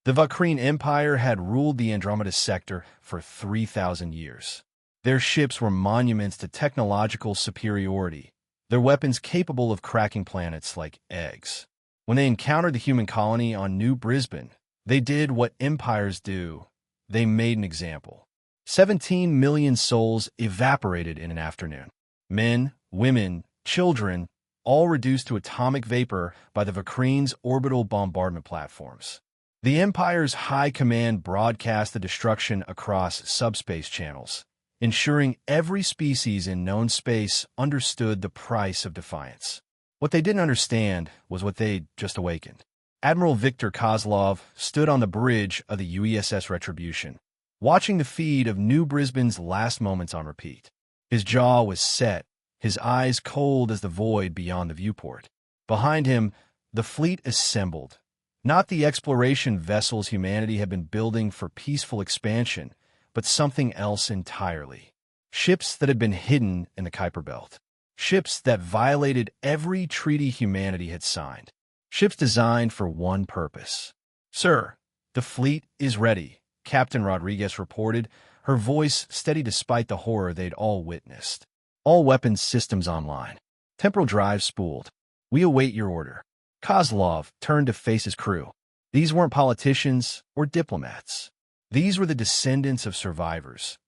The Vakrine Empire had ruled the Andromeda sector for 3,000 years. Their ships were monuments to technological superiority, their weapons capable of cracking planets like eggs. When they encountered the human colony on New Brisbane, they did what empires do. They made an example. 17 million souls evaporated in an afternoon. Men, women, children, all reduced to atomic vapor by the Vakrine's orbital bombardment platforms. The Empire's high command broadcast the destruction across subspace channels, ensuring every species in known space understood the price of defiance. What they didn't understand was what they'd just awakened. Admiral Viktor Kozlov stood on the bridge of the UESS Retribution, watching the feed of New Brisbane's last moments on repeat. His jaw was set, his eyes cold as the void beyond the viewport. Behind him, the fleet assembled. Not the exploration vessels humanity had been building for peaceful expansion, but something else entirely. Ships that had been hidden in the Kuiper Belt. Ships that violated every treaty humanity had signed. Ships designed for one purpose. "Sir, the fleet is ready," Captain Rodriguez reported, her voice steady despite the horror they'd all witnessed. "All weapons systems online. Temporal drives spooled. We await your order." Kozlov turned to face his crew. These weren't politicians or diplomats. These were the descendants of survivors.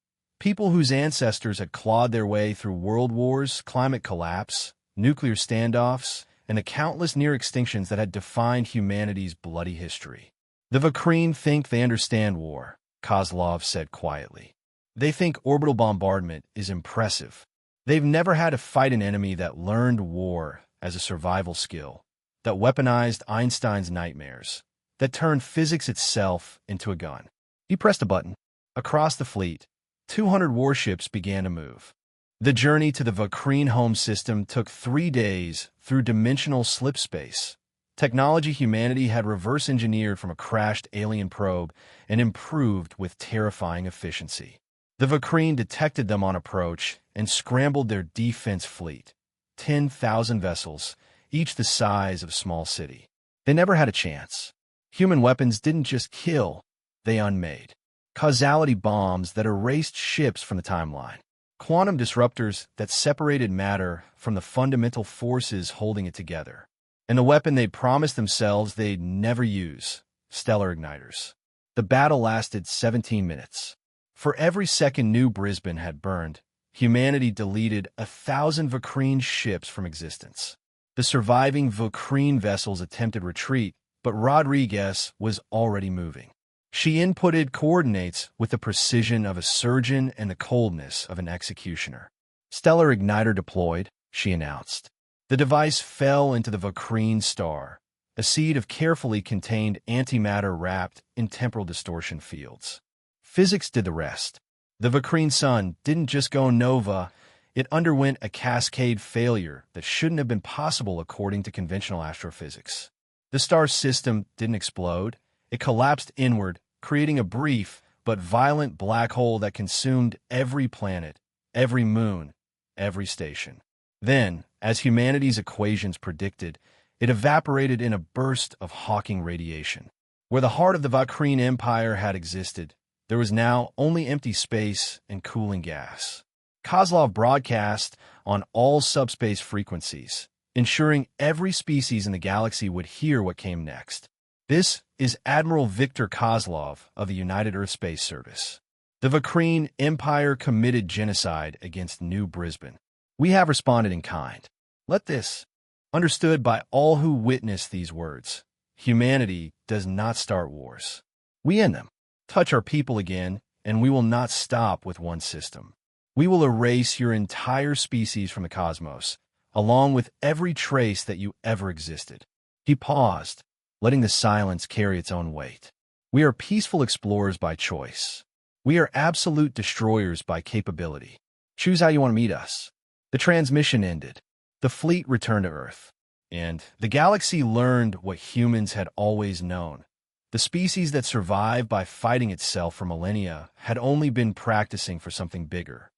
People whose ancestors had clawed their way through world wars, climate collapse, nuclear standoffs, and the countless near extinctions that had defined humanity's bloody history. "The Vakrine think they understand war," Kozlov said quietly. "They think orbital bombardment is impressive. They've never had to fight an enemy that learned war as a survival skill, that weaponized Einstein's nightmares, that turned physics itself into a gun." He pressed a button. Across the fleet, 200 warships began to move. The journey to the Vakrine home system took 3 days through dimensional slip space. Technology humanity had reverse-engineered from a crashed alien probe and improved with terrifying efficiency. The Vakrine detected them on approach and scrambled their defense fleet. 10,000 vessels, each the size of a small city. They never had a chance. Human weapons didn't just kill, they unmade. Causality bombs that erased ships from the timeline. Quantum disruptors that separated matter from the fundamental forces holding it together. And the weapon they'd promised themselves they'd never use, stellar igniters. The battle lasted 17 minutes. For every second New Brisbane had burned, humanity deleted 1,000 Vakrine ships from existence. The surviving Vakrine vessels attempted retreat, but Rodriguez was already moving. She inputted coordinates with the precision of a surgeon and the coldness of an executioner. "Stellar igniter deployed," she announced. The device fell into the Vakrine star, a seed of carefully contained antimatter wrapped in temporal distortion fields. Physics did the rest. The Vakrine sun didn't just go nova, it underwent a cascade failure that shouldn't have been possible according to conventional astrophysics. The star system didn't explode, it collapsed inward, creating a brief but violent black hole that consumed every planet, every moon, every station. Then, as humanity's equations predicted, it evaporated in a burst of Hawking radiation. Where the heart of the Vakrine Empire had existed, there was now only empty space and cooling gas. Kozlov broadcast on all subspace frequencies, ensuring every species in the galaxy would hear what came next. "This is Admiral Viktor Kozlov of the United Earth Space Service. The Vakrine Empire committed genocide against New Brisbane. We have responded in kind. Let this understood by all who witness these words. Humanity does not start wars. We end them. Touch our people again, and we will not stop with one system. We will erase your entire species from the cosmos, along with every trace that you ever existed." He paused, letting the silence carry its own weight. "We are peaceful explorers by choice. We are absolute destroyers by capability. Choose how you want to meet us." The transmission ended. The fleet returned to Earth. And the galaxy learned what humans had always known. The species that survived by fighting itself for millennia had only been practicing for something bigger.